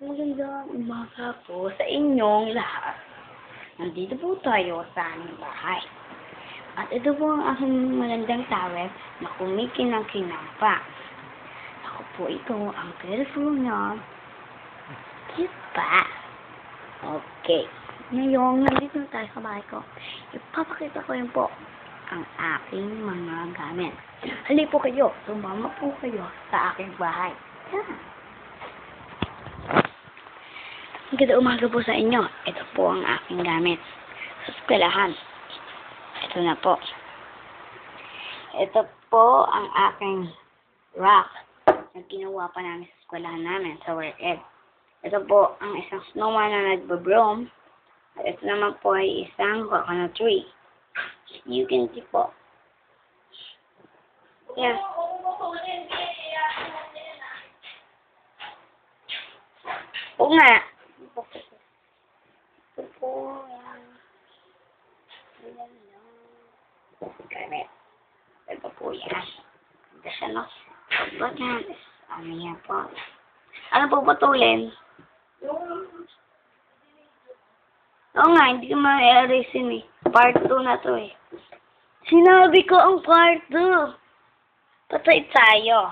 Magandang umaga po sa inyong lahat. Nandito po tayo sa aming bahay. At ito po ang aking magandang towel na kumikinang-kinang pa. Ako po ito ang beautiful na pa. Okay. Ngayon, nandito na tayo sa bahay ko. Ipapakita ko yun po ang aking mga gamit. Hali po kayo. Sumama po kayo sa aking bahay. Yeah. Magandang umaga po sa inyo. Ito po ang aking gamit sa eskwelahan. Ito na po. Ito po ang aking rock na ginawa pa namin sa eskwelahan namin, sa WorkEd. Ito po ang isang snowman na nagbabroom. At ito naman po ay isang coconut tree. You can see po. Yan. Oo nga. Ito po yan. Gamit. Ito po yan. Ito siya, no? Ba't yan? Ano yan po? Ano po putulin? Oo nga, hindi ko ma-erase yun eh. Part 2 na to eh. Sinabi ko ang part 2. Patay tayo.